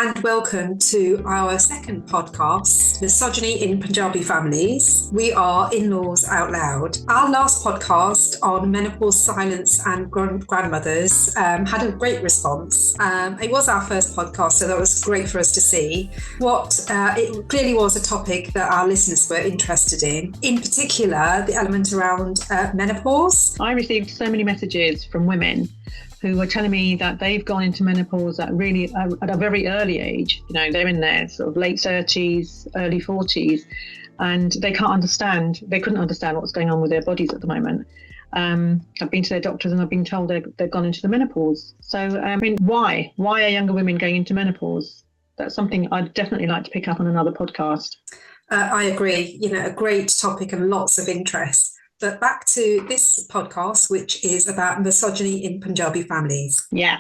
and welcome to our second podcast, Misogyny in Punjabi Families. We are In-Laws Out Loud. Our last podcast on menopause silence and grandmothers had a great response. It was our first podcast, so that was great for us to see. It clearly was a topic that our listeners were interested in particular, the element around menopause. I received so many messages from women who were telling me that they've gone into menopause at a very early age. You know, they're in their sort of late 30s, early 40s, and they couldn't understand what's going on with their bodies at the moment. I've been to their doctors and I've been told they've gone into the menopause. So, I mean, why are younger women going into menopause? That's something I'd definitely like to pick up on another podcast. I agree. You know, a great topic and lots of interest. But back to this podcast, which is about misogyny in Punjabi families. Yeah,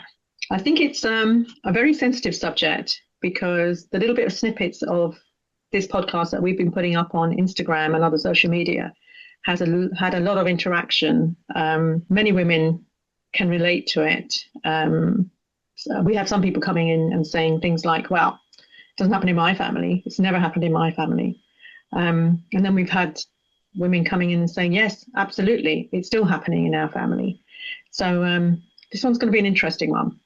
I think it's a very sensitive subject because the little bit of snippets of this podcast that we've been putting up on Instagram and other social media has had a lot of interaction. Many women can relate to it. So we have some people coming in and saying things like, well, it doesn't happen in my family. It's never happened in my family. And then we've had women coming in and saying, yes, absolutely, it's still happening in our family. So this one's going to be an interesting one.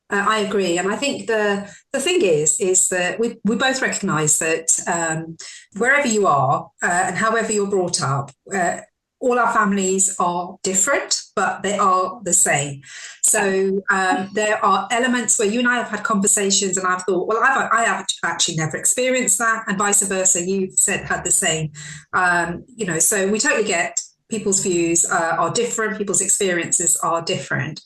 I agree. And I think the thing is that we both recognise that wherever you are and however you're brought up, all our families are different, but they are the same. So there are elements where you and I have had conversations and I've thought, well, I have actually never experienced that, and vice versa. You've had the same. So we totally get people's views are different, people's experiences are different.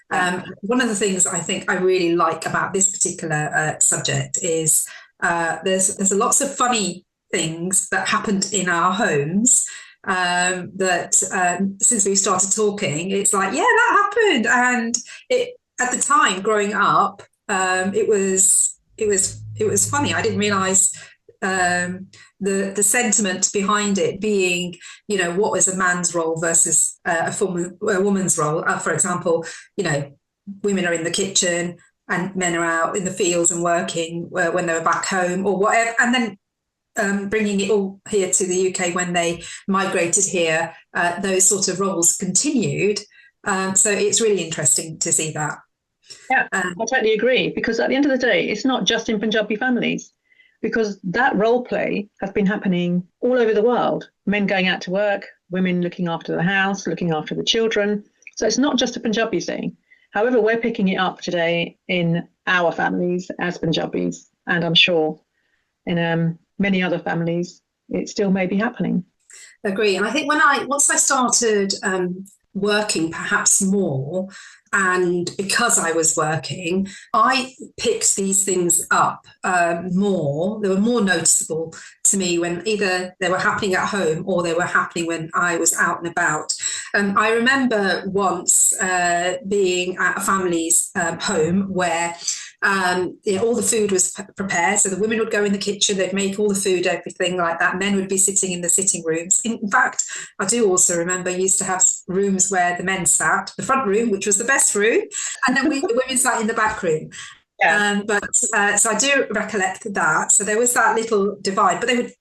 One of the things I think I really like about this particular subject is there's lots of funny things that happened in our homes. That since we started talking, it's like, yeah, that happened. And at the time growing up, it was funny. I didn't realise the sentiment behind it being, you know, what was a man's role versus a woman's role. For example, you know, women are in the kitchen and men are out in the fields and working when they were back home or whatever. And then bringing it all here to the UK when they migrated here, those sort of roles continued. So it's really interesting to see that. Yeah, I totally agree, because at the end of the day, it's not just in Punjabi families, because that role play has been happening all over the world. Men going out to work, women looking after the house, looking after the children. So it's not just a Punjabi thing. However, we're picking it up today in our families as Punjabis, and I'm sure in many other families, it still may be happening. Agree. And I think once I started working perhaps more, and because I was working, I picked these things up more. They were more noticeable to me when either they were happening at home or they were happening when I was out and about. I remember once being at a family's home where all the food was prepared. So the women would go in the kitchen, they'd make all the food, everything like that. Men would be sitting in the sitting rooms. In fact, I do also remember used to have rooms where the men sat, the front room, which was the best room, and then the women sat in the back room. Yeah. So I do recollect that. So there was that little divide, but they would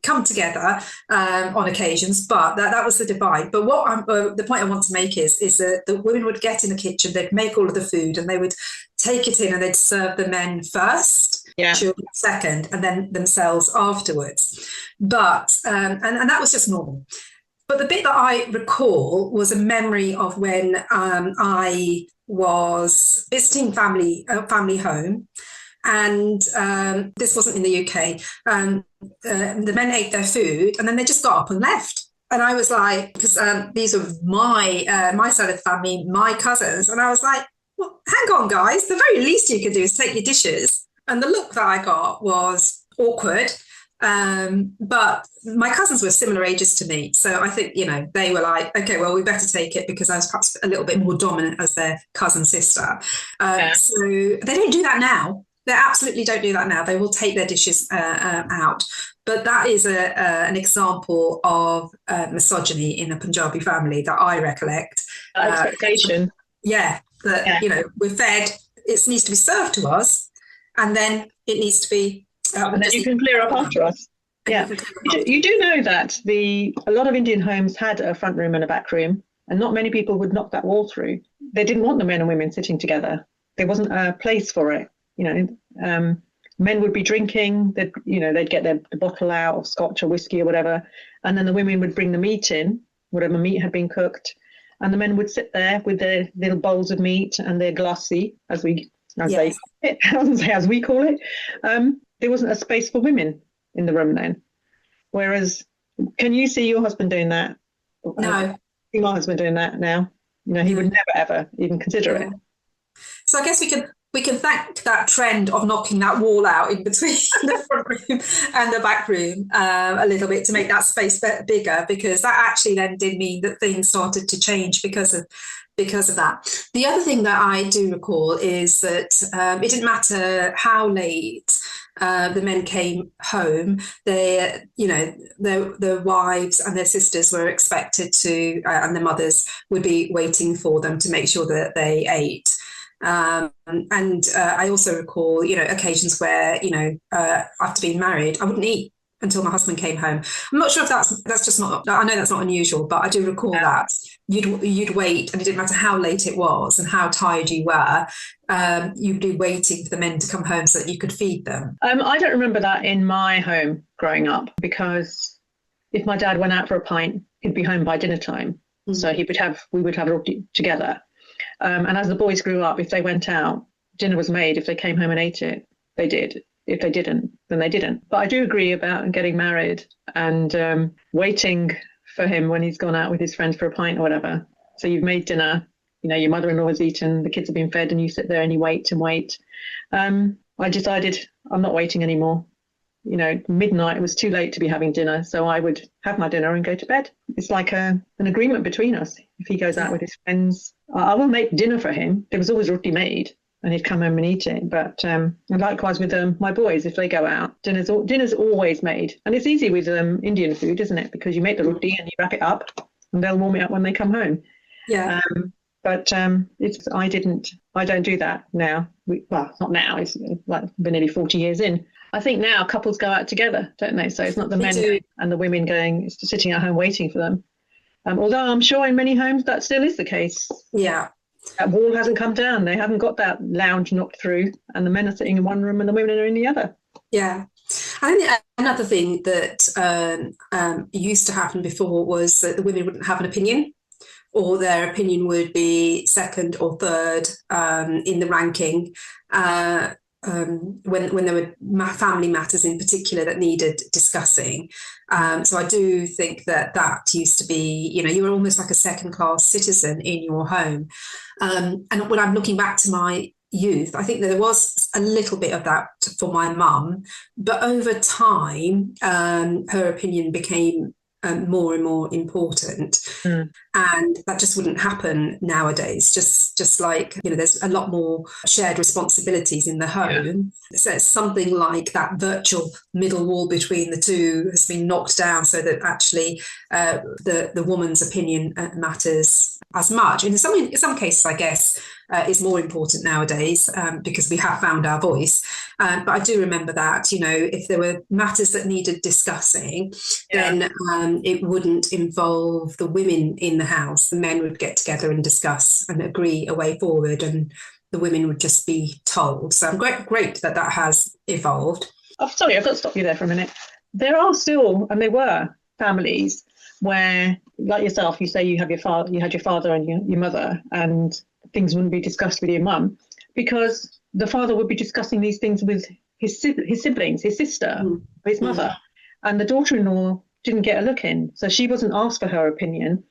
come together on occasions, but that was the divide. But the point I want to make is that the women would get in the kitchen, they'd make all of the food and they would take it in and they'd serve the men first, children second, and then themselves afterwards. But and that was just normal. But the bit that I recall was a memory of when I was visiting family home. And this wasn't in the UK. The men ate their food and then they just got up and left. And I was like, because these were my side of the family, my cousins. And I was like, well, hang on, guys. The very least you could do is take your dishes. And the look that I got was awkward. But my cousins were similar ages to me. So I think, you know, they were like, okay, well, we better take it because I was perhaps a little bit more dominant as their cousin sister. So they don't do that now. They absolutely don't do that now. They will take their dishes out. But that is an example of misogyny in a Punjabi family that I recollect. Expectation. You know, we're fed, it needs to be served to us. and then it needs to be. And then you can clear up after us. Yeah. You do know that a lot of Indian homes had a front room and a back room, and not many people would knock that wall through. They didn't want the men and women sitting together. There wasn't a place for it. Men would be drinking. They'd get the bottle out of scotch or whiskey or whatever, and then the women would bring the meat in, whatever meat had been cooked, and the men would sit there with their little bowls of meat and their glassy, as we call it. There wasn't a space for women in the room then. Whereas, can you see your husband doing that? No. I see my husband doing that now. He would never ever even consider it. So I guess we can thank that trend of knocking that wall out in between the front room and the back room a little bit to make that space bigger, because that actually then did mean that things started to change because of that. The other thing that I do recall is that it didn't matter how late the men came home, their wives and their sisters were expected to, and their mothers would be waiting for them to make sure that they ate. And I also recall, occasions where, after being married, I wouldn't eat until my husband came home. I'm not sure if that's just not, I know that's not unusual, but I do recall that you'd wait, and it didn't matter how late it was and how tired you were, you'd be waiting for the men to come home so that you could feed them. I don't remember that in my home growing up, because if my dad went out for a pint, he'd be home by dinner time. Mm-hmm. So we would have roti together. And as the boys grew up, if they went out, dinner was made. If they came home and ate it, they did. If they didn't, then they didn't. But I do agree about getting married and waiting for him when he's gone out with his friends for a pint or whatever. So you've made dinner, your mother-in-law has eaten, the kids have been fed, and you sit there and you wait and wait. I decided I'm not waiting anymore. Midnight was too late to be having dinner, so I would have my dinner and go to bed. It's like an agreement between us. If he goes out with his friends, I will make dinner for him. There was always roti made, and he'd come home and eat it. But likewise with my boys, if they go out, dinner's always made. And it's easy with Indian food, isn't it? Because you make the roti and you wrap it up, and they'll warm it up when they come home. Yeah. But I don't do that now. Not now. It's like been nearly 40 years in. I think now couples go out together, don't they? So it's not the men and the women sitting at home waiting for them. Although I'm sure in many homes that still is the case. Yeah. That wall hasn't come down. They haven't got that lounge knocked through, and the men are sitting in one room and the women are in the other. Yeah. I think another thing that used to happen before was that the women wouldn't have an opinion, or their opinion would be second or third in the ranking when there were family matters in particular that needed discussing. So I do think that used to be, you were almost like a second-class citizen in your home. And when I'm looking back to my youth, I think that there was a little bit of that for my mum, but over time, her opinion became more and more important, and that just wouldn't happen nowadays. Just like there's a lot more shared responsibilities in the home. Yeah. So it's something like that virtual middle wall between the two has been knocked down, so that actually the woman's opinion matters as much. In some cases, I guess, is more important nowadays because we have found our voice. But I do remember that, if there were matters that needed discussing, then it wouldn't involve the women in the house. The men would get together and discuss and agree a way forward, and the women would just be told. So I'm great that has evolved. Oh, sorry, I've got to stop you there for a minute. There are still, and there were, families where, like yourself, you say you had your father and your mother, and things wouldn't be discussed with your mum, because the father would be discussing these things with his siblings, his sister, his mother, and the daughter-in-law didn't get a look in. So she wasn't asked for her opinion,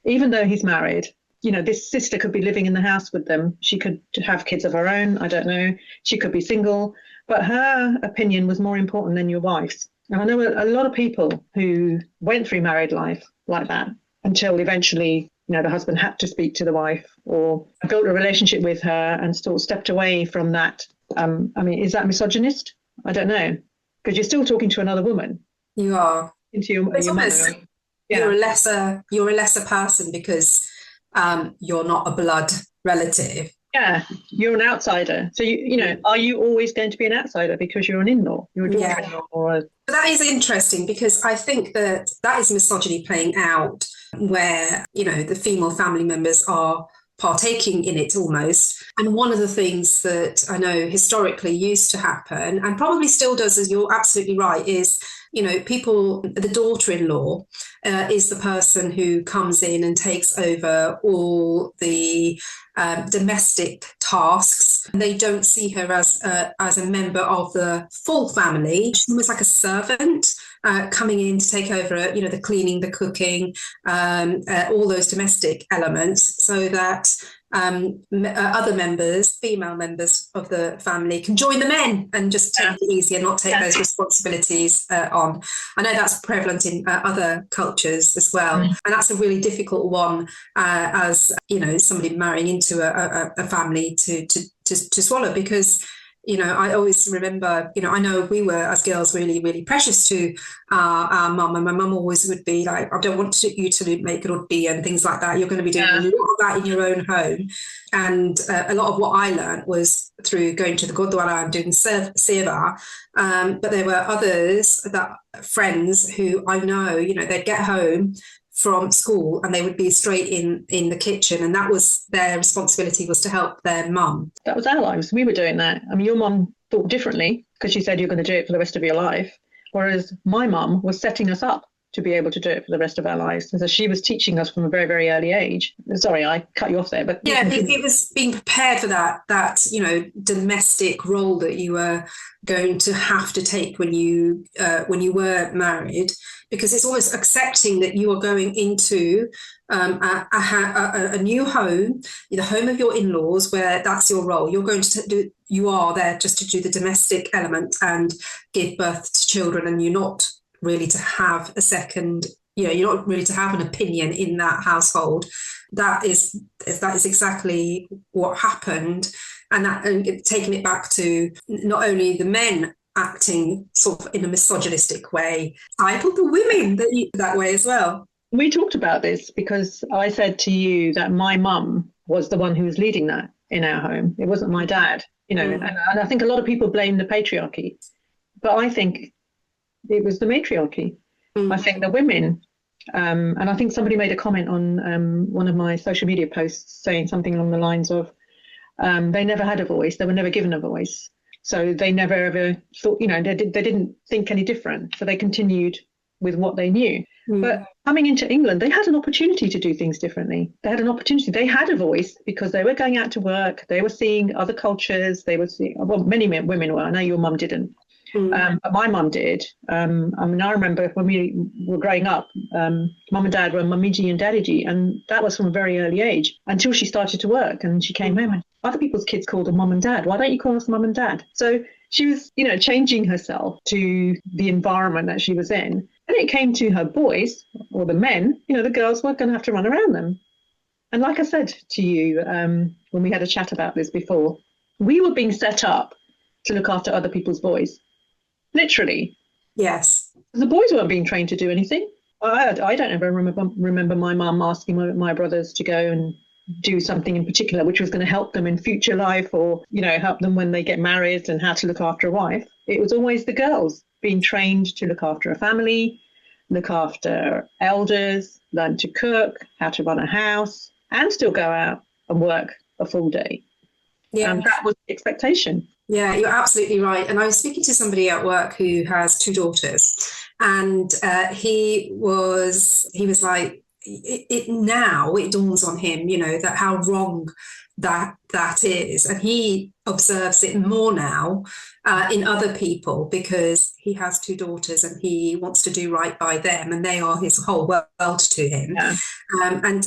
even though he's married. This sister could be living in the house with them. She could have kids of her own. I don't know. She could be single, but her opinion was more important than your wife's. And I know a lot of people who went through married life like that until eventually, the husband had to speak to the wife or built a relationship with her and still stepped away from that. Is that misogynist? I don't know, because you're still talking to another woman. You are. Into your mother. Yeah. You're a lesser person because you're not a blood relative. Yeah, you're an outsider. So are you always going to be an outsider because you're an in-law, you're a daughter-in-law, or a... That is interesting because I think that is misogyny playing out where, the female family members are partaking in it almost. And one of the things that I know historically used to happen and probably still does, as you're absolutely right, is, the daughter-in-law is the person who comes in and takes over all the domestic tasks. They don't see her as a member of the full family. She's almost like a servant coming in to take over, the cleaning, the cooking, all those domestic elements, so that other members, female members of the family, can join the men and just take it easy and not take those responsibilities on. I know that's prevalent in other cultures as well, and that's a really difficult one as somebody marrying into a family to swallow, because I always remember, I know we were, as girls, really, really precious to our mum. And my mum always would be like, I don't want you to make rugby and things like that. You're going to be doing a lot of that in your own home. And a lot of what I learned was through going to the Gurdwara and doing seva. But there were others, friends who I know, they'd get home from school and they would be straight in the kitchen, and that was their responsibility, was to help their mum. That was our lives. We were doing that. I mean, your mum thought differently because she said you're going to do it for the rest of your life, whereas my mum was setting us up to be able to do it for the rest of our lives. So she was teaching us from a very, very early age. Sorry, I cut you off there, but it was being prepared for that domestic role that you were going to have to take when you were married, because it's almost accepting that you are going into a new home, the home of your in-laws, where that's your role. You're going to you are there just to do the domestic element and give birth to children, and you're not really to have a second, you're not really to have an opinion in that household. That is exactly what happened, and taking it back to not only the men acting sort of in a misogynistic way, I put the women that way as well. We talked about this because I said to you that my mum was the one who was leading that in our home. It wasn't my dad, and I think a lot of people blame the patriarchy, but I think it was the matriarchy. I think the women, and I think somebody made a comment on one of my social media posts saying something along the lines of they never had a voice, they were never given a voice. So they never ever thought, they didn't think any different. So they continued with what they knew. But coming into England, they had an opportunity to do things differently. They had an opportunity. They had a voice because they were going out to work. They were seeing other cultures. They were seeing, well, many women were. I know your mum didn't. But my mum did. I remember when we were growing up, mum and dad were Mamiji and Dadiji, and that was from a very early age until she started to work and she came home and other people's kids called her mum and dad. Why don't you call us mum and dad? So she was, changing herself to the environment that she was in. And it came to her boys or the men, the girls were going to have to run around them. And like I said to you when we had a chat about this before, we were being set up to look after other people's boys. Literally. Yes. The boys weren't being trained to do anything. I don't ever remember my mum asking my brothers to go and do something in particular which was going to help them in future life, or help them when they get married and how to look after a wife. It was always the girls being trained to look after a family, look after elders, learn to cook, how to run a house, and still go out and work a full day. That was the expectation. Yeah, you're absolutely right. And I was speaking to somebody at work who has 2 daughters, and he was like, now it dawns on him, that how wrong that is, and he observes it more now in other people because he has 2 daughters and he wants to do right by them, and they are his whole world to him. And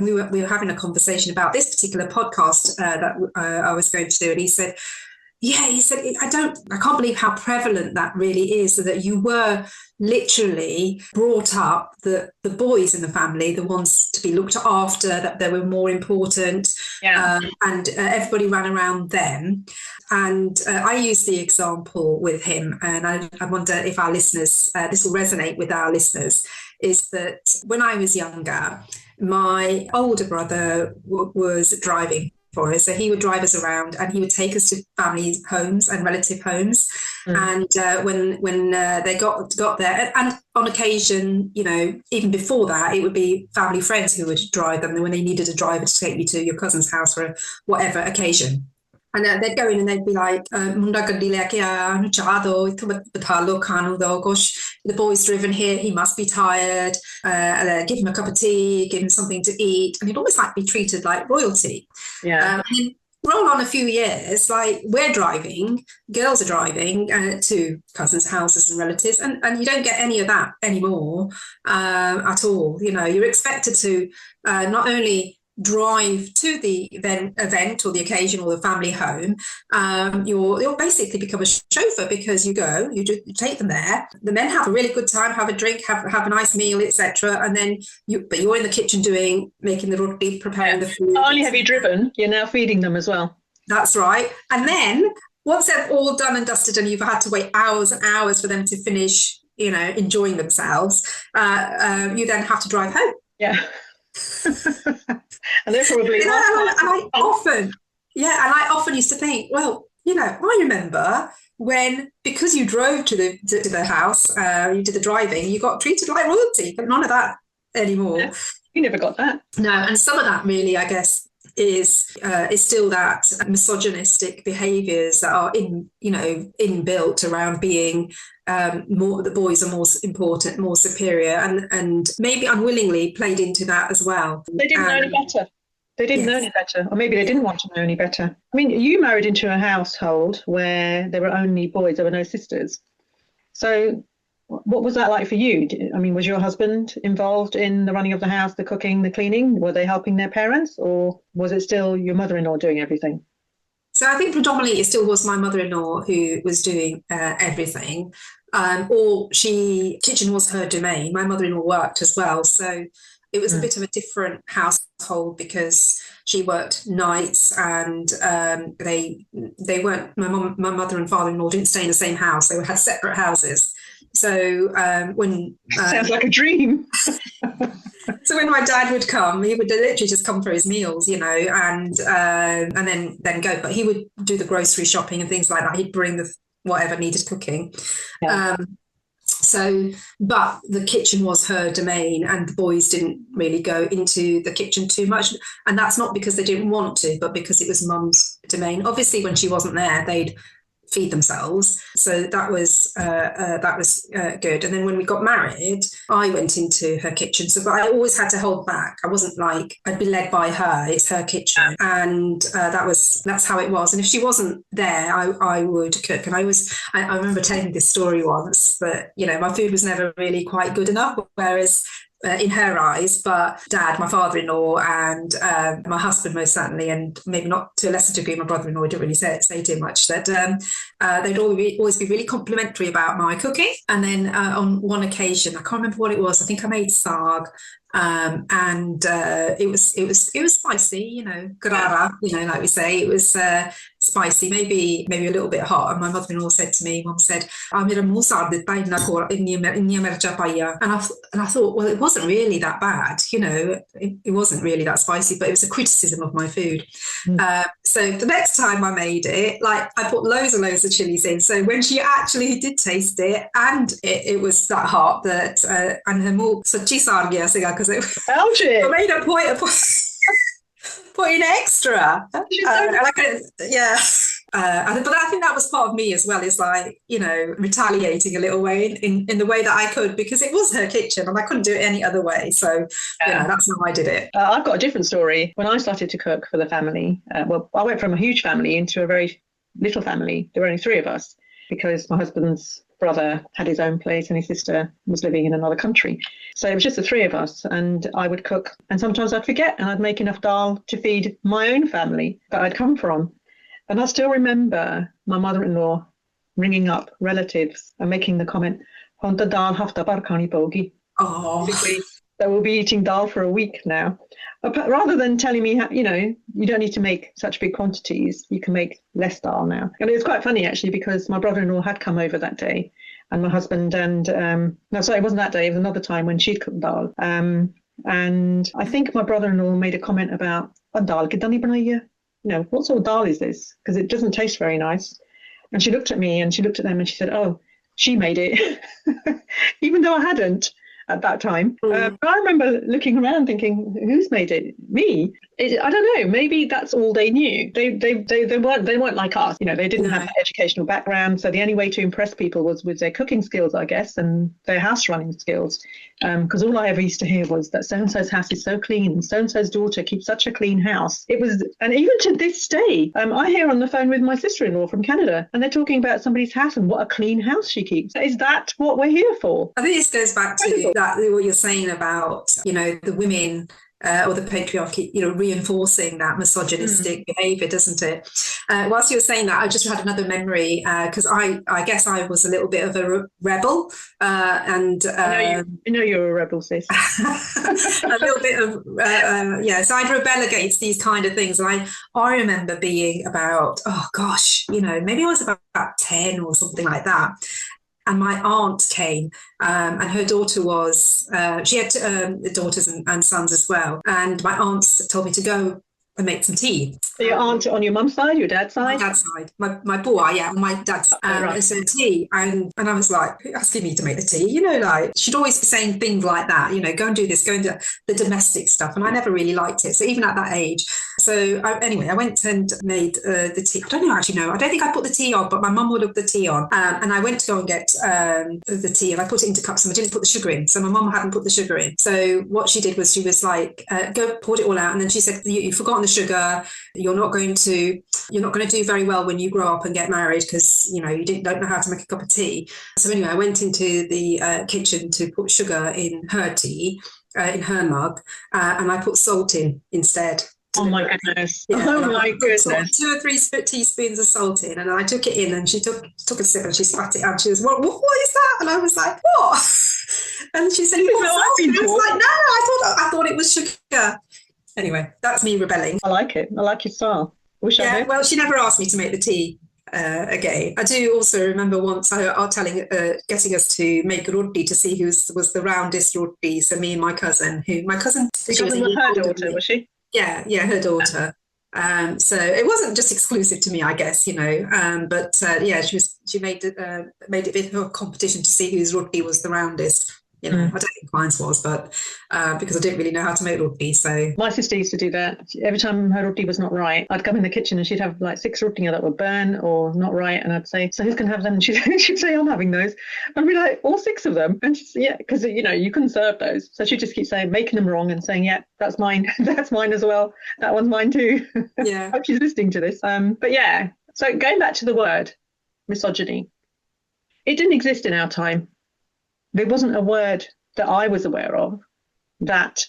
we were having a conversation about this particular podcast that I was going to do, and he said, I can't believe how prevalent that really is, so that you were literally brought up, the boys in the family, the ones to be looked after, that they were more important, and everybody ran around them. And I used the example with him, and I wonder if our listeners, this will resonate with our listeners, is that when I was younger, my older brother was driving. for us. So he would drive us around and he would take us to family homes and relative homes. And when they got there, and on occasion, even before that, it would be family friends who would drive them when they needed a driver to take you to your cousin's house for whatever occasion. And they'd go in and they'd be like, "Munda gaddi leke aaya, nu cha do, ithe bitha lo khanu do. Gosh, the boy's driven here, he must be tired. Give him a cup of tea, give him something to eat." And he'd always like be treated like royalty. Yeah. Roll on a few years, like we're driving, girls are driving to cousins' houses and relatives, and you don't get any of that anymore at all. You're expected to not only drive to the event or the occasion or the family home, you'll basically become a chauffeur, because you take them there. The men have a really good time, have a drink, have a nice meal, etc. And then you're in the kitchen making the roti, preparing the food. Not only have you driven, you're now feeding them as well. That's right. And then once they're all done and dusted and you've had to wait hours and hours for them to finish, enjoying themselves, you then have to drive home. Yeah. And they're probably I often used to think, well, I remember when, because you drove to the house, you did the driving, you got treated like royalty, but none of that anymore. Yeah, you never got that. No, and some of that really, I guess, is still that misogynistic behaviours that are inbuilt around being the boys are more important, more superior, and maybe unwillingly played into that as well. They didn't know any better. They didn't know any better, or maybe they didn't want to know any better. I mean, you married into a household where there were only boys, there were no sisters. So what was that like for you? I mean, was your husband involved in the running of the house, the cooking, the cleaning? Were they helping their parents, or was it still your mother-in-law doing everything? So I think predominantly it still was my mother-in-law who was doing everything. Kitchen was her domain. My mother-in-law worked as well. So it was a bit of a different household, because she worked nights, and they weren't, my mother and father-in-law didn't stay in the same house. They had separate houses. So when sounds like a dream. So when my dad would come, he would literally just come for his meals, and then go. But he would do the grocery shopping and things like that. He'd bring the whatever needed cooking. Yeah. But the kitchen was her domain, and the boys didn't really go into the kitchen too much. And that's not because they didn't want to, but because it was mum's domain. Obviously, when she wasn't there, they'd feed themselves. So that was good. And then when we got married, I went into her kitchen. But I always had to hold back. I wasn't like, I'd be led by her. It's her kitchen. And that's how it was. And if she wasn't there, I would cook. And I remember telling this story once that, my food was never really quite good enough, whereas in her eyes, but Dad, my father-in-law, and my husband most certainly, and maybe not to a lesser degree my brother-in-law, didn't really say too much, that they'd always be really complimentary about my cooking. And then on one occasion, I can't remember what it was, I think I made saag, and it was spicy, grara, like we say. It was spicy, maybe a little bit hot. And my mother-in-law said to me, Mum said, and I thought, well, it wasn't really that bad, it wasn't really that spicy, but it was a criticism of my food. So the next time I made it, like, I put loads and loads of chilies in. So when she actually did taste it, and it was that hot, that and her more so because I made a point of putting extra. But I think that was part of me as well, is like, retaliating a little way in the way that I could, because it was her kitchen and I couldn't do it any other way. So that's how I did it. I've got a different story. When I started to cook for the family, I went from a huge family into a very little family. There were only 3 of us, because my husband's brother had his own place and his sister was living in another country. So it was just the 3 of us, and I would cook, and sometimes I'd forget, and I'd make enough dal to feed my own family that I'd come from. And I still remember my mother-in-law ringing up relatives and making the comment, "Honta dal hafta bar khani paogi." Oh, that we'll be eating dal for a week now. But rather than telling me, you don't need to make such big quantities, you can make less dal now. And it was quite funny, actually, because my brother-in-law had come over that day, and my husband and, no, sorry, it wasn't that day, it was another time when she'd cooked dal. And I think my brother-in-law made a comment about, "Dal kitani banaiya?" what sort of dal is this? Because it doesn't taste very nice. And she looked at me and she looked at them and she said, oh, she made it, even though I hadn't at that time. But I remember looking around thinking, who's made it? Me? I don't know. Maybe that's all they knew. They weren't like us. They didn't have that educational background. So the only way to impress people was with their cooking skills, I guess, and their house running skills. Because all I ever used to hear was that so-and-so's house is so clean, and so-and-so's daughter keeps such a clean house. And even to this day, I hear on the phone with my sister-in-law from Canada, and they're talking about somebody's house and what a clean house she keeps. Is that what we're here for? I think this goes back to what you're saying about, the women or the patriarchy, reinforcing that misogynistic behaviour, doesn't it? Whilst you were saying that, I just had another memory because I guess I was a little bit of a rebel, and I know you're a rebel, sis. A little bit of so I'd rebel against these kind of things, and I remember being about maybe I was about 10 or something like that. And my aunt came, and her daughter she had daughters and sons as well. And my aunt told me to go and make some tea. So your aunt on your mum's side, your dad's side? My dad's side. My boy, yeah, my dad's right. So tea. And I was like, asking me to make the tea, she'd always be saying things like that, go and do this, go and do the domestic stuff. And I never really liked it. So even at that age. So I went and made the tea. I don't know, I don't think I put the tea on, but my mum would have the tea on. And I went to go and get the tea, and I put it into cups, and I didn't put the sugar in. So my mum hadn't put the sugar in. So what she did was she was like, go poured it all out. And then she said, you've forgotten the sugar. You're not going to do very well when you grow up and get married because you don't know how to make a cup of tea. So anyway, I went into the kitchen to put sugar in her tea, in her mug, and I put salt in instead. Oh my goodness! Yeah, oh my goodness! 2 or 3 teaspoons of salt in, and I took it in, and she took a sip, and she spat it out. She was, what is that? And I was like, what? And she said, I was like, no, I thought it was sugar. Anyway, that's me rebelling. I like it. I like your style. Well, she never asked me to make the tea again. I do also remember once getting us to make roti to see who was the roundest roti. So me and my cousin. She was her daughter, was she? Yeah, her daughter. So it wasn't just exclusive to me, I guess, she made it a bit of a competition to see whose roti was the roundest. I don't think mine was, but because I didn't really know how to make roti. So my sister used to do that. Every time her roti was not right, I'd come in the kitchen and she'd have like 6 roti that were burn or not right, and I'd say, "So who's going to have them?" And she'd say, "I'm having those." I'd be like, "All 6 of them?" And she'd say, "Yeah," because you couldn't serve those, so she'd just keep saying, making them wrong, and saying, "Yeah, that's mine. That's mine as well. That one's mine too." Yeah, I hope she's listening to this. But yeah, so going back to the word misogyny, it didn't exist in our time. There wasn't a word that I was aware of that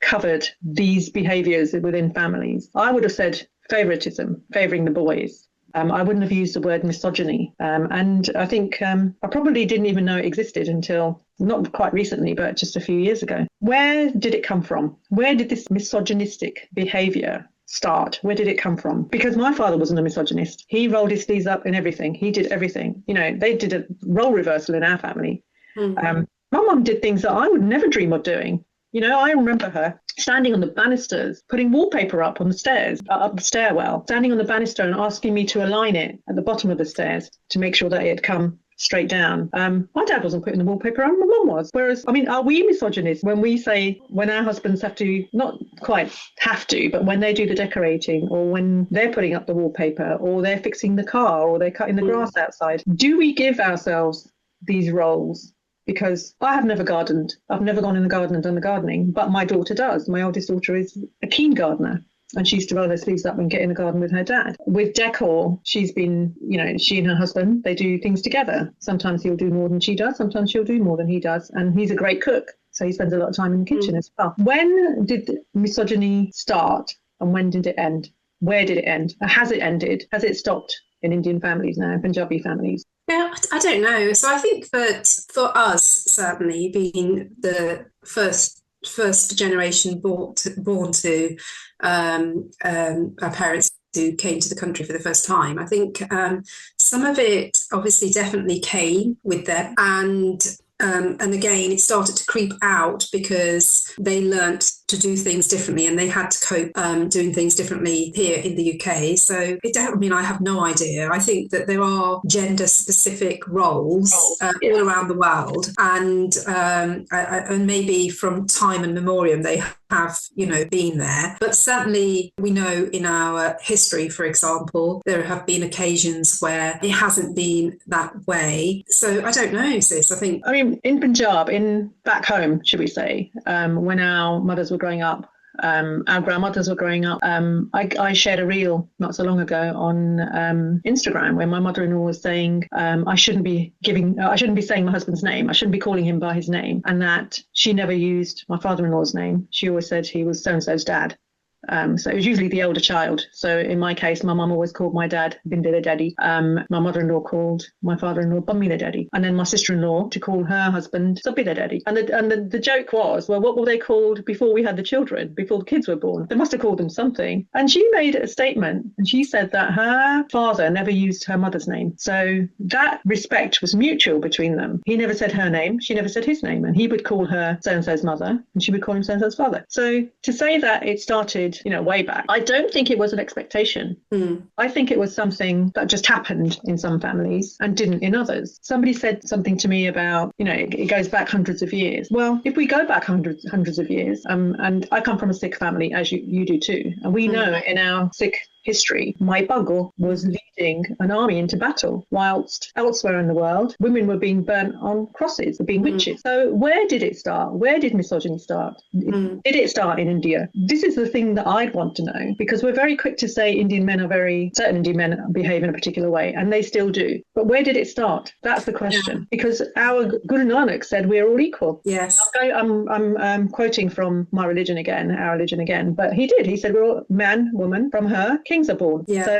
covered these behaviours within families. I would have said favouritism, favouring the boys. I wouldn't have used the word misogyny. And I think I probably didn't even know it existed until not quite recently, but just a few years ago. Where did it come from? Where did this misogynistic behaviour start? Where did it come from? Because my father wasn't a misogynist. He rolled his sleeves up in everything. He did everything. They did a role reversal in our family. Mm-hmm. My mum did things that I would never dream of doing. I remember her standing on the banisters, putting wallpaper up on the stairs, up the stairwell, standing on the banister and asking me to align it at the bottom of the stairs to make sure that it had come straight down. My dad wasn't putting the wallpaper on, my mum was. Whereas, are we misogynists when our husbands have to, not quite have to, but when they do the decorating, or when they're putting up the wallpaper, or they're fixing the car, or they're cutting the grass outside? Do we give ourselves these roles? Because I have never gardened. I've never gone in the garden and done the gardening, but my daughter does. My oldest daughter is a keen gardener, and she used to roll her sleeves up and get in the garden with her dad. With decor, she's been, she and her husband, they do things together. Sometimes he'll do more than she does. Sometimes she'll do more than he does. And he's a great cook, so he spends a lot of time in the kitchen as well. When did misogyny start, and when did it end? Where did it end? Has it ended? Has it stopped in Indian families now, Punjabi families? Yeah, I don't know. So I think that for us, certainly being the first generation born to our parents who came to the country for the first time, I think some of it obviously definitely came with them, and again it started to creep out because they learnt to do things differently, and they had to cope doing things differently here in the UK. So I have no idea. I think that there are gender specific roles all around the world, and maybe from time immemorial they have, been there. But certainly we know in our history, for example, there have been occasions where it hasn't been that way. So I don't know, sis. I mean, in Punjab, back home, should we say, when our mothers were growing up, our grandmothers were growing up. I shared a reel not so long ago on Instagram where my mother-in-law was saying I shouldn't be saying my husband's name. I shouldn't be calling him by his name, and that she never used my father-in-law's name. She always said he was so-and-so's dad. So it was usually the older child. So in my case, my mum always called my dad Bindila Daddy. My mother-in-law called my father-in-law Bummila Daddy. And then my sister-in-law to call her husband Sabila Daddy. And the joke was, well, what were they called before we had the children, before the kids were born? They must have called them something. And she made a statement, and she said that her father never used her mother's name. So that respect was mutual between them. He never said her name. She never said his name. And he would call her so-and-so's mother, and she would call him so-and-so's father. So to say that it started way back, I don't think it was an expectation. I think it was something that just happened in some families and didn't in others. Somebody said something to me about, it goes back hundreds of years. Well, if we go back hundreds of years, and I come from a Sikh family, as you do too, and we know in our Sikh history, my Buggle was leading an army into battle, whilst elsewhere in the world, women were being burnt on crosses, being witches. So where did it start? Where did misogyny start? Did it start in India? This is the thing that I'd want to know, because we're very quick to say certain Indian men behave in a particular way, and they still do. But where did it start? That's the question. Because our Guru Nanak said we're all equal. Yes. I'm quoting from our religion again, but he did. He said we're all man, woman, from her, kings are born. Yes. So,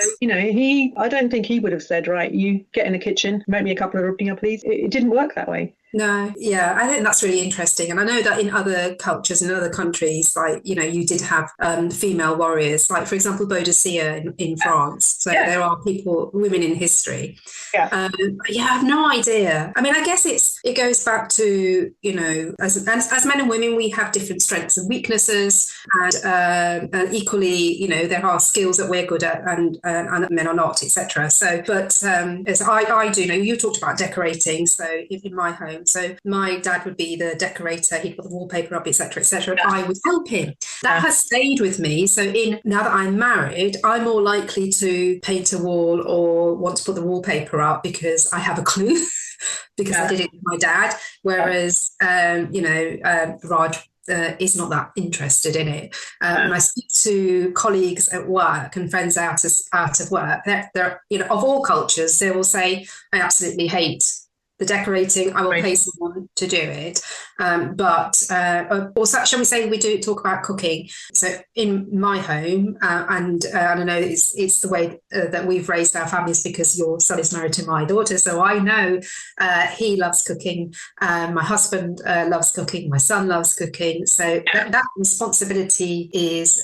I don't think he would have said, right, you get in the kitchen, make me a couple of rupiah, please. It didn't work that way. No, yeah, I think that's really interesting. And I know that in other cultures, in other countries, like, you did have female warriors, like, for example, Bodicea in France. So there are women in history. Yeah. I have no idea. I mean, I guess it goes back to, as men and women, we have different strengths and weaknesses. And equally, there are skills that we're good at and men are not, etc. So, but as I do know, you talked about decorating. So in my home, so my dad would be the decorator. He'd put the wallpaper up, etc., etc. I would help him. That has stayed with me. So now that I'm married, I'm more likely to paint a wall or want to put the wallpaper up because I have a clue because I did it with my dad. Whereas, Raj is not that interested in it. When I speak to colleagues at work and friends out of work, they're of all cultures, they will say, I absolutely hate the decorating. I will pay someone to do it. But also, shall we say, we do talk about cooking. So in my home, and I know it's the way that we've raised our families, because your son is married to my daughter. So I know he loves cooking. My husband loves cooking. My son loves cooking. So that responsibility is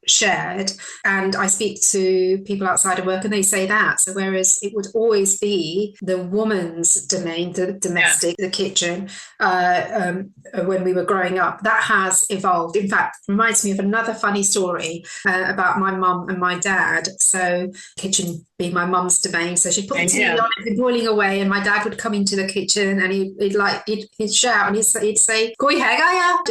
shared. And I speak to people outside of work and they say that. So whereas it would always be the woman's domain, the domestic, the kitchen, when we were growing up, that has evolved. In fact, it reminds me of another funny story about my mum and my dad. So kitchen being my mum's domain, so she'd put the tea on, it'd be boiling away, and my dad would come into the kitchen and he'd shout and he'd say, "Koi hai ga ya?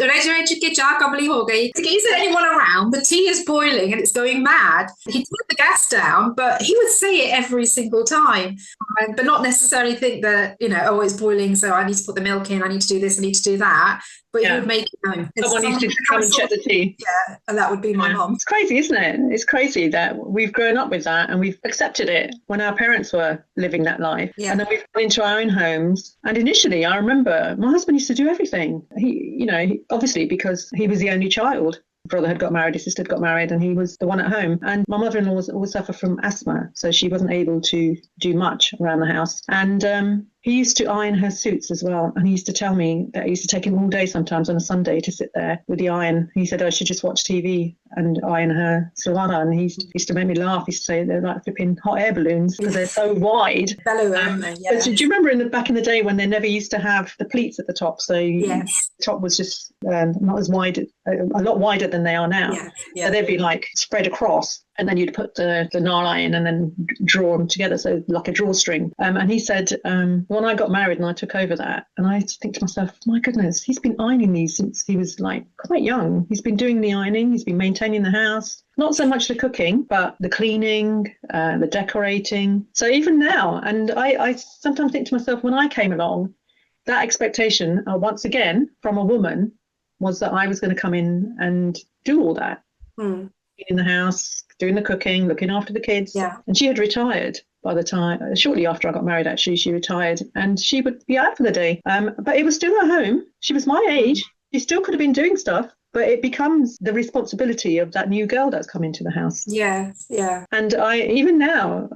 Cha kabli ho gayi." Is there anyone around? The tea is boiling and it's going mad. He'd put the gas down, but he would say it every single time, but not necessarily think that, oh, it's boiling, so I need to put the milk in, I need to do this, I need to do that. But he would make it known. Someone needs to come and check the tea. Yeah, and that would be my mum. It's crazy, isn't it? It's crazy that we've grown up with that and we've accepted it when our parents were living that life. Yeah. And then we've gone into our own homes. And initially, I remember my husband used to do everything. He obviously, because he was the only child. Brother had got married, his sister had got married, and he was the one at home. And my mother-in-law always suffered from asthma, so she wasn't able to do much around the house. And he used to iron her suits as well. And he used to tell me that it used to take him all day sometimes on a Sunday to sit there with the iron. He said, I should just watch TV and iron her salwara. And he used to make me laugh. He used to say they're like flipping hot air balloons because they're so wide. Bellow, aren't they? Yeah. Do you remember back in the day when they never used to have the pleats at the top? So yes. the top was just not as wide, a lot wider than they are now. Yeah. Yeah. So they'd be like spread across. And then you'd put the nala in and then draw them together, so like a drawstring. And he said, when I got married and I took over that, and I think to myself, my goodness, he's been ironing these since he was like quite young. He's been doing the ironing, he's been maintaining the house, not so much the cooking, but the cleaning, the decorating. So even now, and I sometimes think to myself, when I came along, that expectation, once again, from a woman, was that I was going to come in and do all that. In the house, doing the cooking, looking after the kids. Yeah. And she had retired by the time, shortly after I got married, actually, she retired and she would be out for the day. But it was still her home. She was my age. She still could have been doing stuff, but it becomes the responsibility of that new girl that's come into the house. Yeah, yeah. And I, even now,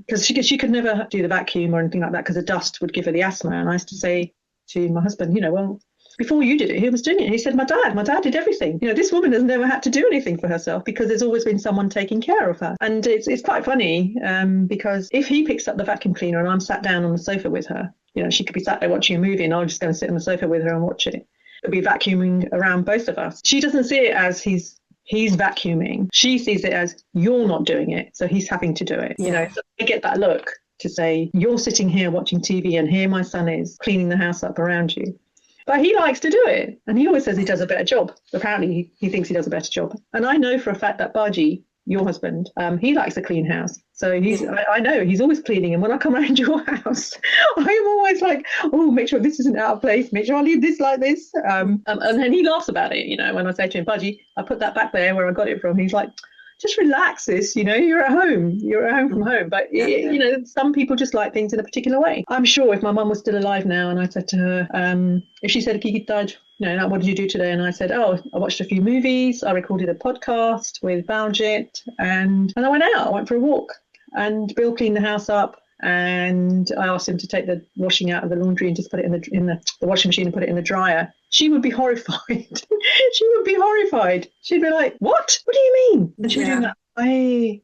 because she could never do the vacuum or anything like that because the dust would give her the asthma. And I used to say to my husband, well, before you did it, who was doing it? He said, my dad did everything. This woman has never had to do anything for herself because there's always been someone taking care of her. And it's quite funny because if he picks up the vacuum cleaner and I'm sat down on the sofa with her, she could be sat there watching a movie and I'm just going to sit on the sofa with her and watch it. It'll be vacuuming around both of us. She doesn't see it as he's vacuuming. She sees it as you're not doing it, so he's having to do it. Yeah. So I get that look to say, you're sitting here watching TV and here my son is cleaning the house up around you. But he likes to do it. And he always says he does a better job. Apparently, he thinks he does a better job. And I know for a fact that Baji, your husband, he likes a clean house. So I know he's always cleaning. And when I come around your house, I'm always like, oh, make sure this isn't out of place. Make sure I leave this like this. And then he laughs about it, when I say to him, Baji, I put that back there where I got it from. He's like, just relax this, you're at home. You're at home from home. But, some people just like things in a particular way. I'm sure if my mum was still alive now and I said to her, if she said, Kiki Taj, what did you do today? And I said, I watched a few movies. I recorded a podcast with Baljit and I went out. I went for a walk and Bill cleaned the house up. And I asked him to take the washing out of the laundry and just put it in the washing machine and put it in the dryer. She would be horrified. She would be horrified. She'd be like, what? What do you mean? And she would do that. And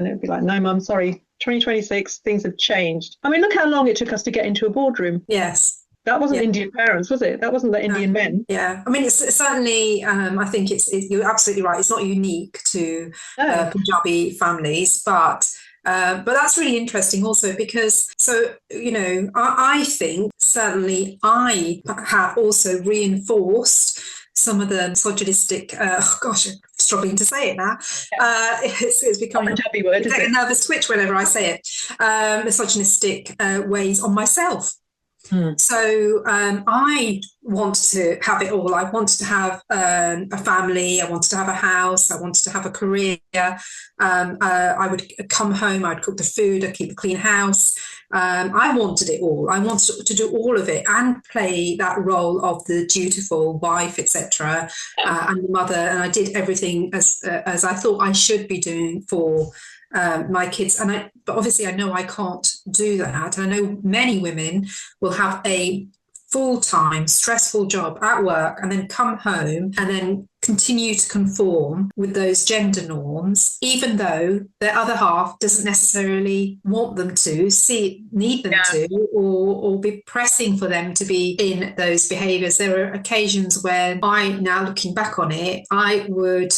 it'd be like, no, Mum, sorry. 2026, things have changed. I mean, look how long it took us to get into a boardroom. Yes. That wasn't Indian parents, was it? That wasn't the Indian men. Yeah. I mean, it's certainly, I think you're absolutely right. It's not unique to Punjabi families, but that's really interesting also because, I think certainly I have also reinforced some of the misogynistic, I'm struggling to say it now. It's becoming a Punjabi word. I get a nervous twitch whenever I say it. Misogynistic ways on myself. So I wanted to have it all. I wanted to have a family. I wanted to have a house. I wanted to have a career. I would come home. I'd cook the food. I'd keep a clean house. I wanted it all. I wanted to do all of it and play that role of the dutiful wife, etc., and the mother. And I did everything as I thought I should be doing for my kids. But obviously I know I can't do that. I know many women will have a full-time stressful job at work and then come home and then continue to conform with those gender norms, even though their other half doesn't necessarily want them to, need them to, or be pressing for them to be in those behaviours. There are occasions when now looking back on it, I would,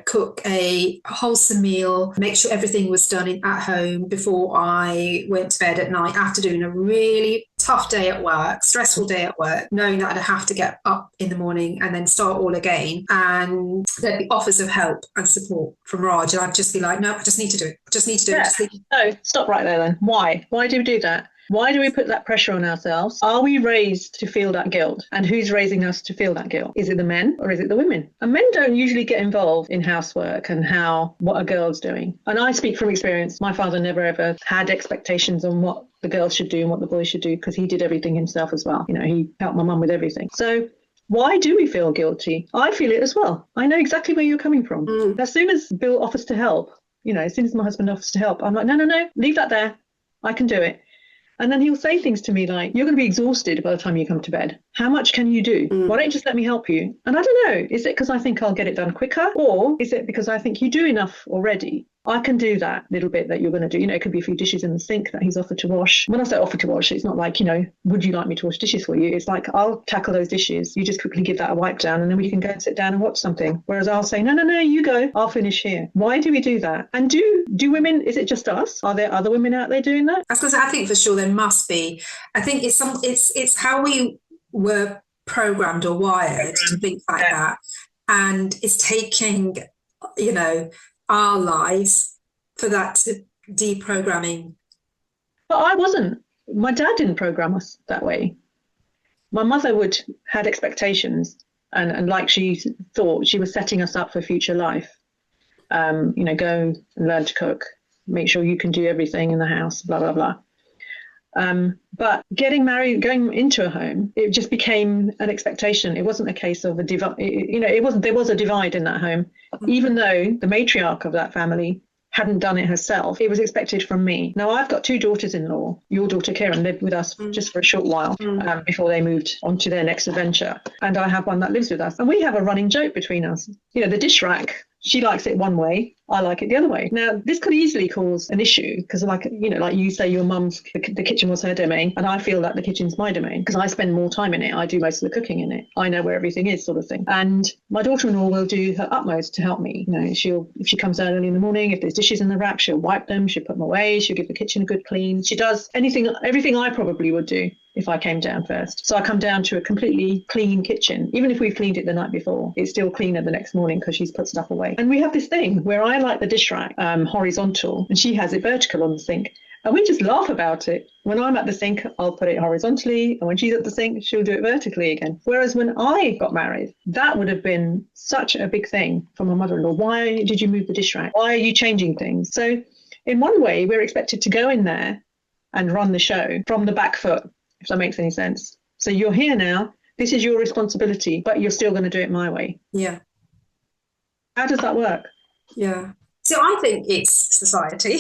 cook a wholesome meal, make sure everything was done at home before I went to bed at night after doing a really tough day at work, stressful day at work, knowing that I'd have to get up in the morning and then start all again. And there'd be offers of help and support from Raj. And I'd just be like, no, I just need to do it. I just need to do it. No, stop right there then. Why? Why do we do that? Why do we put that pressure on ourselves? Are we raised to feel that guilt? And who's raising us to feel that guilt? Is it the men or is it the women? And men don't usually get involved in housework and what a girl's doing. And I speak from experience. My father never ever had expectations on what the girls should do and what the boys should do because he did everything himself as well. He helped my mum with everything. So why do we feel guilty? I feel it as well. I know exactly where you're coming from. As soon as Bill offers to help, as soon as my husband offers to help, I'm like, no, leave that there. I can do it. And then he'll say things to me like, you're going to be exhausted by the time you come to bed. How much can you do? Why don't you just let me help you? And I don't know, is it because I think I'll get it done quicker? Or is it because I think you do enough already? I can do that little bit that you're going to do. It could be a few dishes in the sink that he's offered to wash. When I say offered to wash, it's not like, would you like me to wash dishes for you? It's like, I'll tackle those dishes. You just quickly give that a wipe down and then we can go and sit down and watch something. Whereas I'll say, no, you go. I'll finish here. Why do we do that? And do women, is it just us? Are there other women out there doing that? I think for sure there must be. I think it's how we were programmed or wired to think like that. And it's taking, our lives for that to deprogramming. But I wasn't. My dad didn't program us that way. My mother had expectations and like she thought she was setting us up for future life. Go and learn to cook, make sure you can do everything in the house, blah, blah, blah. But getting married, going into a home, it just became an expectation. It wasn't a case of a divide. There was a divide in that home. Even though the matriarch of that family hadn't done it herself, it was expected from me. Now, I've got 2 daughters-in-law. Your daughter, Karen, lived with us just for a short while before they moved on to their next adventure. And I have one that lives with us. And we have a running joke between us. The dish rack, she likes it one way, I like it the other way. Now, this could easily cause an issue because, like you say, your mum's, the kitchen was her domain, and I feel that the kitchen's my domain because I spend more time in it. I do most of the cooking in it. I know where everything is, sort of thing. And my daughter-in-law will do her utmost to help me. If she comes down early in the morning, if there's dishes in the rack, she'll wipe them, she'll put them away, she'll give the kitchen a good clean. She does everything I probably would do if I came down first. So I come down to a completely clean kitchen. Even if we've cleaned it the night before, it's still cleaner the next morning because she's put stuff away. And we have this thing where I like the dish rack horizontal and she has it vertical on the sink. And we just laugh about it. When I'm at the sink, I'll put it horizontally. And when she's at the sink, she'll do it vertically again. Whereas when I got married, that would have been such a big thing for my mother-in-law. Why did you move the dish rack? Why are you changing things? So in one way, we're expected to go in there and run the show from the back foot, if that makes any sense. So you're here now. This is your responsibility, but you're still going to do it my way. Yeah. How does that work? Yeah. So I think it's society.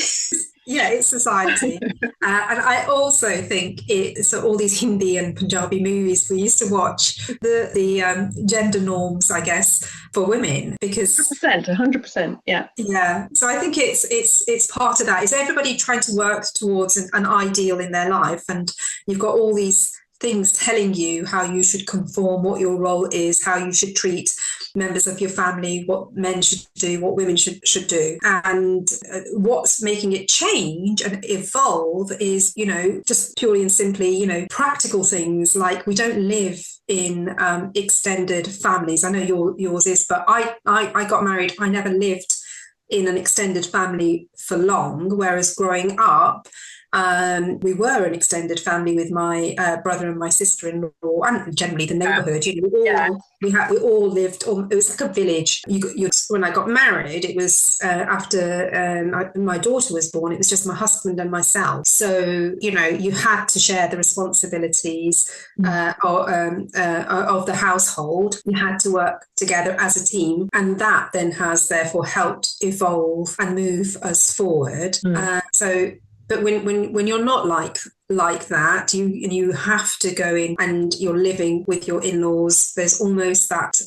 Yeah, it's society. And I also think so all these Hindi and Punjabi movies we used to watch, the gender norms, I guess, for women, because 100%, yeah. Yeah. So I think it's part of that. Is everybody trying to work towards an ideal in their life, and you've got all these things telling you how you should conform, what your role is, how you should treat members of your family, what men should do, what women should do. And what's making it change and evolve is, just purely and simply, practical things like we don't live in extended families. I know yours is, but I got married. I never lived in an extended family for long, whereas growing up, we were an extended family with my brother and my sister-in-law, and generally the neighbourhood. We all lived. It was like a village. When I got married, it was after my daughter was born. It was just my husband and myself. So you had to share the responsibilities of the household. You had to work together as a team, and that then has therefore helped evolve and move us forward. But when you're not like that, you have to go in and you're living with your in-laws. There's almost that.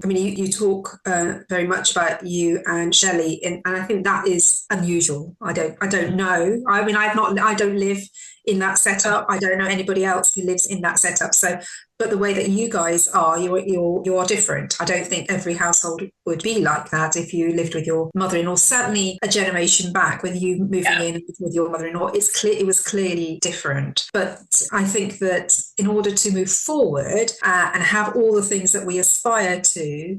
You talk very much about you and Shelley, and I think that is unusual. I don't know. I don't live in that setup. I don't know anybody else who lives in that setup. So, but the way that you guys are, you are different. I don't think every household would be like that if you lived with your mother-in-law. Certainly a generation back, with you moving in with your mother-in-law, it was clearly different. But I think that in order to move forward and have all the things that we aspire to,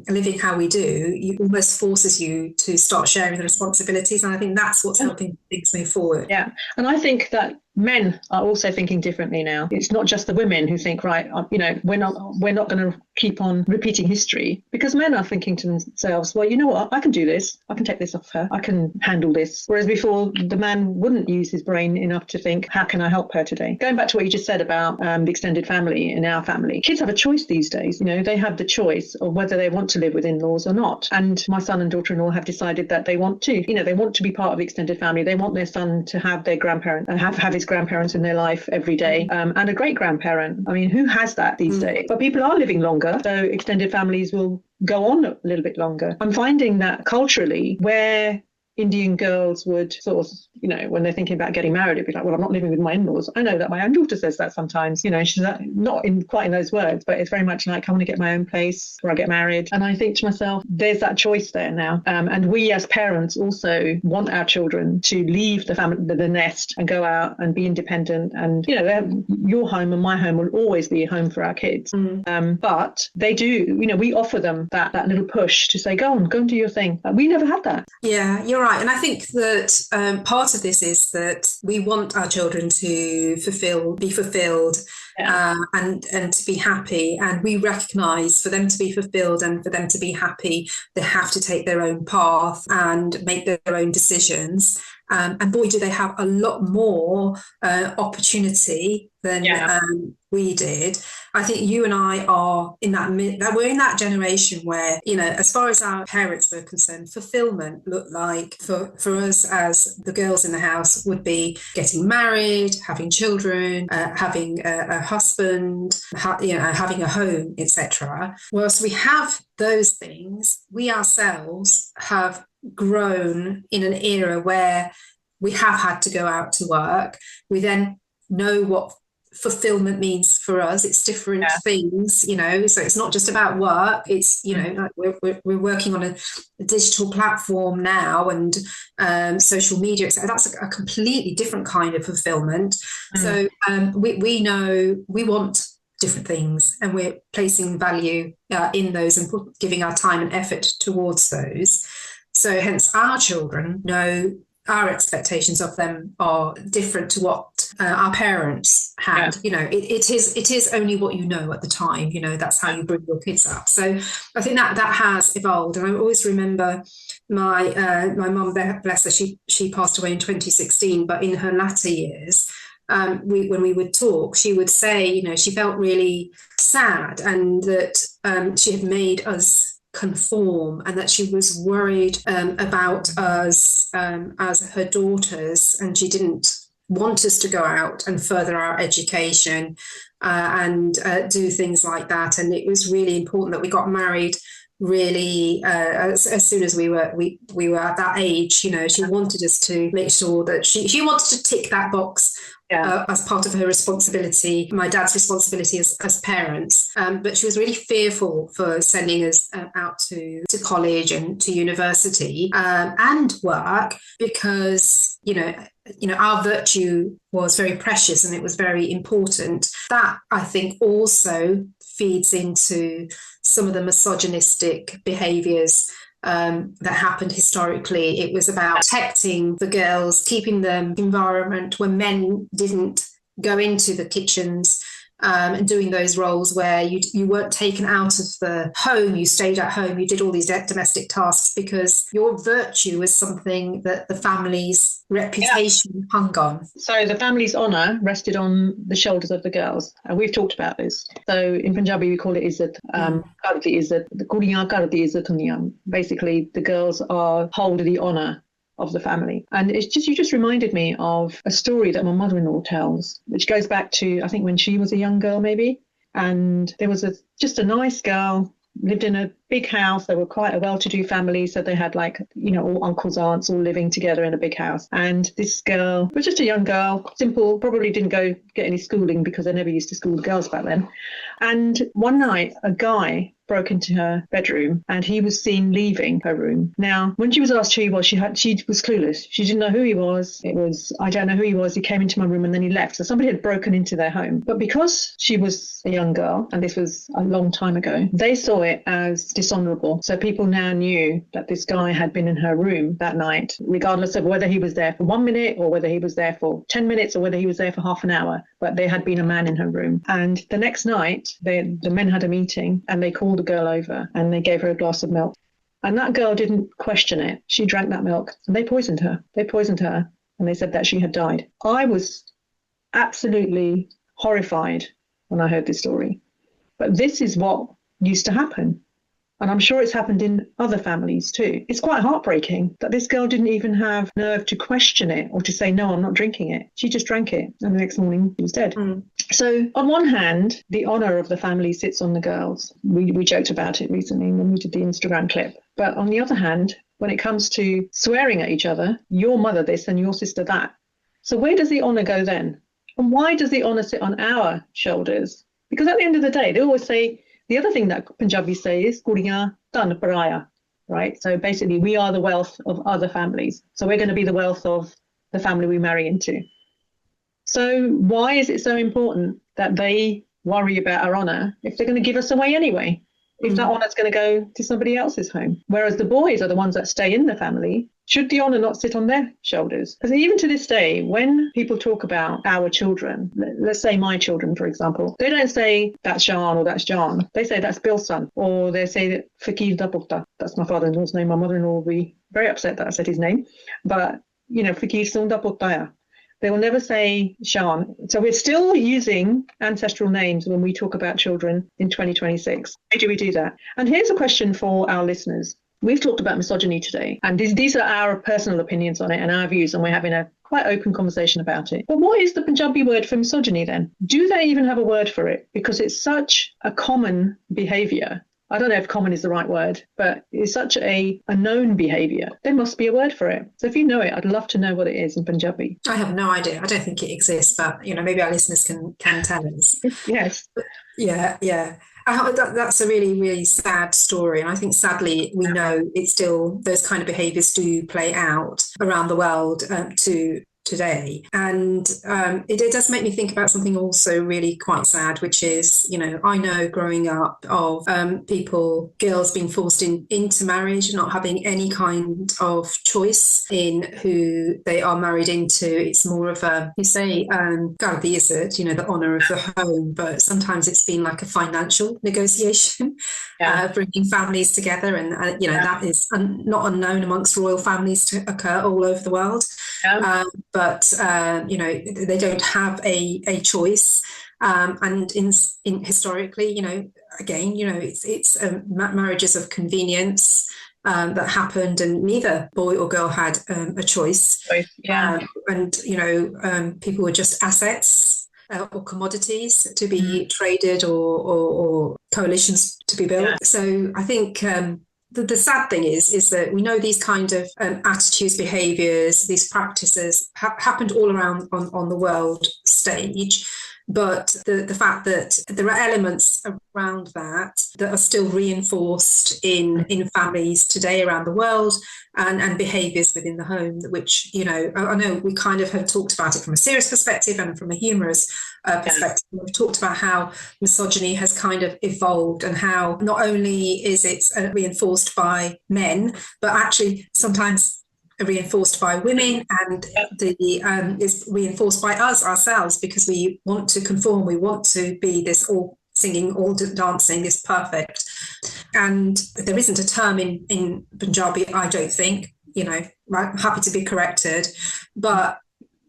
living how we do, it almost forces you to start sharing the responsibilities. And I think that's what's helping things move forward. Yeah, and I think that men are also thinking differently now. It's not just the women who think, right, we're not going to keep on repeating history, because men are thinking to themselves, well, you know what, I can do this. I can take this off her. I can handle this. Whereas before, the man wouldn't use his brain enough to think, how can I help her today? Going back to what you just said about the extended family in our family, kids have a choice these days. They have the choice of whether they want to live with in-laws or not. And my son and daughter-in-law have decided that they want to. They want to be part of the extended family. They want their son to have their grandparent and have his grandparents in their life every day, and a great grandparent. I mean, who has that these days? But people are living longer, so extended families will go on a little bit longer. I'm finding that culturally, where Indian girls would sort of, when they're thinking about getting married, it'd be like, well, I'm not living with my in-laws. I know that my own daughter says that sometimes, she's not quite in those words, but it's very much like, I want to get my own place before I get married. And I think to myself, there's that choice there now. And we as parents also want our children to leave the family, the nest, and go out and be independent. And, your home and my home will always be a home for our kids. But they do, we offer them that little push to say, go and do your thing. We never had that. Yeah, you're right. And I think that part of this is that we want our children to be fulfilled, and to be happy. And we recognise, for them to be fulfilled and for them to be happy, they have to take their own path and make their own decisions. And boy, do they have a lot more opportunity than we did. I think you and I are we're in that generation where, as far as our parents were concerned, fulfillment looked like for us as the girls in the house would be getting married, having children, having a husband, having a home, etc. Whilst we have those things, we ourselves have grown in an era where we have had to go out to work. We then know what fulfillment means for us. It's different things, so it's not just about work. It's like we're working on a digital platform now, and social media, so that's a completely different kind of fulfillment. So we know we want different things, and we're placing value in those and giving our time and effort towards those. So hence our children know our expectations of them are different to what our parents had. It is only what you know at the time. That's how you bring your kids up. So I think that has evolved. And I always remember my mum, bless her, she passed away in 2016, but in her latter years, when we would talk, she would say, she felt really sad, and that she had made us conform, and that she was worried about us as her daughters, and she didn't want us to go out and further our education and do things like that. And it was really important that we got married really as soon as we were at that age. She wanted us to make sure that she wanted to tick that box as part of her responsibility, my dad's responsibility as parents. But she was really fearful for sending us out to college and to university and work, because, our virtue was very precious and it was very important. That, I think, also feeds into some of the misogynistic behaviours that happened historically. It was about protecting the girls, keeping them in an environment where men didn't go into the kitchens and doing those roles where you weren't taken out of the home, you stayed at home, you did all these domestic tasks, because your virtue was something that the family's reputation hung on. So the family's honour rested on the shoulders of the girls. And we've talked about this. So in Punjabi, we call it izzat, kardi izzat, the kudiyan kardi izzat hundiyan. Basically, the girls hold the honour of the family. And you just reminded me of a story that my mother-in-law tells, which goes back to, I think, when she was a young girl, maybe. And there was just a nice girl, lived in a big house. They were quite a well-to-do family, so they had all uncles, aunts all living together in a big house. And this girl was just a young girl, simple, probably didn't get any schooling because they never used to school the girls back then. And one night, a guy broke into her bedroom and he was seen leaving her room. Now, when she was asked who he was, she was clueless. She didn't know who he was. It was, I don't know who he was. He came into my room and then he left. So somebody had broken into their home. But because she was a young girl, and this was a long time ago, they saw it as dishonorable. So people now knew that this guy had been in her room that night, regardless of whether he was there for 1 minute or whether he was there for 10 minutes or whether he was there for half an hour. But there had been a man in her room. And the next night, the men had a meeting and they called the girl over and they gave her a glass of milk. And that girl didn't question it. She drank that milk and they poisoned her. And they said that she had died. I was absolutely horrified when I heard this story. But this is what used to happen. And I'm sure it's happened in other families too. It's quite heartbreaking that this girl didn't even have nerve to question it or to say, no, I'm not drinking it. She just drank it. And the next morning she was dead. So on one hand, the honour of the family sits on the girls. We joked about it recently when we did the Instagram clip. But on the other hand, when it comes to swearing at each other, your mother this and your sister that. So where does the honour go then? And why does the honour sit on our shoulders? Because at the end of the day, they always say, the other thing that Punjabis say is "Kuriyan dhan paraya," right? So basically, we are the wealth of other families. So we're going to be the wealth of the family we marry into. So why is it so important that they worry about our honour if they're going to give us away anyway? If that honour is going to go to somebody else's home. Whereas the boys are the ones that stay in the family. Should the honour not sit on their shoulders? Because even to this day, when people talk about our children, let's say my children, for example, they don't say that's Sean or that's John. They say that's Bill's son. Or they say that Fakir Dabukta. That's my father-in-law's name. My mother-in-law will be very upset that I said his name. But, Fakir Sun Dabukta. They will never say Sean. So we're still using ancestral names when we talk about children in 2026. Why do we do that? And here's a question for our listeners. We've talked about misogyny today, and these are our personal opinions on it and our views, and we're having a quite open conversation about it. But what is the Punjabi word for misogyny then? Do they even have a word for it? Because it's such a common behaviour. I don't know if common is the right word, but it's such a known behaviour. There must be a word for it. So if you know it, I'd love to know what it is in Punjabi. I have no idea. I don't think it exists, but maybe our listeners can tell us. Yes. Yeah. That's a really, really sad story. And I think sadly, we know it's still, those kind of behaviours do play out around the world today. And it does make me think about something also really quite sad, which is, I know growing up of girls being forced into marriage, not having any kind of choice in who they are married into. It's more of a, you say, gardi is it, the honour of the home, but sometimes it's been like a financial negotiation, bringing families together. And, that is not unknown amongst royal families to occur all over the world. But they don't have a choice, and in historically, again, it's marriages of convenience that happened, and neither boy or girl had a choice. People were just assets or commodities to be traded or coalitions to be built. So I think. The sad thing is that we know these kind of attitudes, behaviours, these practices happened all around on the world stage. But the fact that there are elements around that are still reinforced in families today around the world, and behaviours within the home, which, I know we kind of have talked about it from a serious perspective and from a humorous perspective. We've talked about how misogyny has kind of evolved, and how not only is it reinforced by men, but actually sometimes reinforced by women, and is reinforced by us ourselves, because we want to conform, we want to be this all singing, all dancing, this perfect. And there isn't a term in Punjabi, I don't think, I'm happy to be corrected, but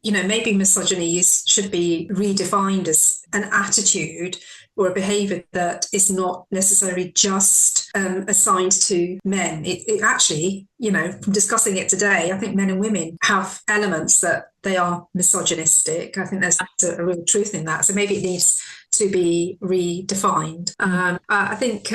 maybe misogyny should be redefined as an attitude or a behaviour that is not necessarily just assigned to men. It actually, from discussing it today, I think men and women have elements that they are misogynistic. I think there's a real truth in that. So maybe it needs to be redefined. I think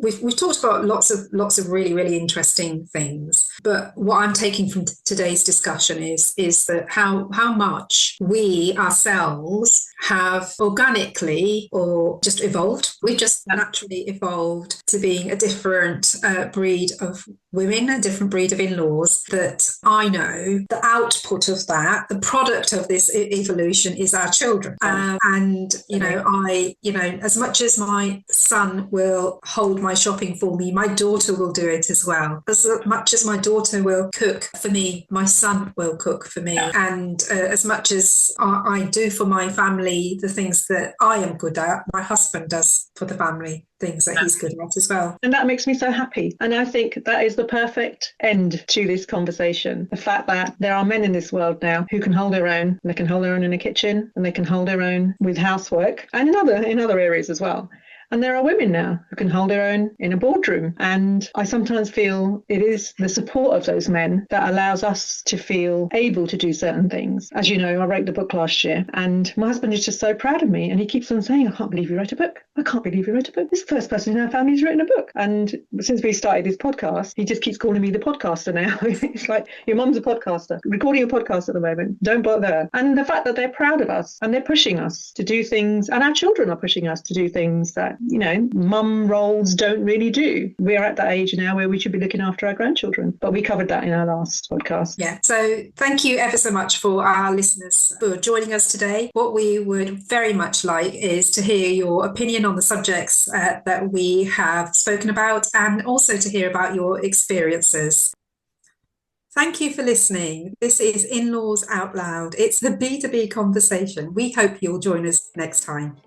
we've talked about lots of really, really interesting things. But what I'm taking from today's discussion is that how much we ourselves have, or organically or just evolved. We just naturally evolved to being a different breed of women, a different breed of in-laws, that I know the output of that, the product of this evolution is our children. And, as much as my son will hold my shopping for me, my daughter will do it as well. As much as my daughter will cook for me, my son will cook for me. And as much as I do for my family the things that I am good at, my husband does for the family things that he's good at as well. And that makes me so happy. And I think that is the perfect end to this conversation. The fact that there are men in this world now who can hold their own, and they can hold their own in a kitchen, and they can hold their own with housework and in other areas as well. And there are women now who can hold their own in a boardroom. And I sometimes feel it is the support of those men that allows us to feel able to do certain things. As you know, I wrote the book last year, and my husband is just so proud of me. And he keeps on saying, I can't believe you wrote a book. I can't believe you wrote a book. This is the first person in our family who's written a book. And since we started this podcast, he just keeps calling me the podcaster now. It's like, your mum's a podcaster, recording a podcast at the moment. Don't bother. And the fact that they're proud of us and they're pushing us to do things, and our children are pushing us to do things that, mum roles don't really do. We're at that age now where we should be looking after our grandchildren. But we covered that in our last podcast. Yeah. So thank you ever so much for our listeners for joining us today. What we would very much like is to hear your opinion on the subjects that we have spoken about, and also to hear about your experiences. Thank you for listening. This is In-Laws Out Loud. It's the B2B conversation. We hope you'll join us next time.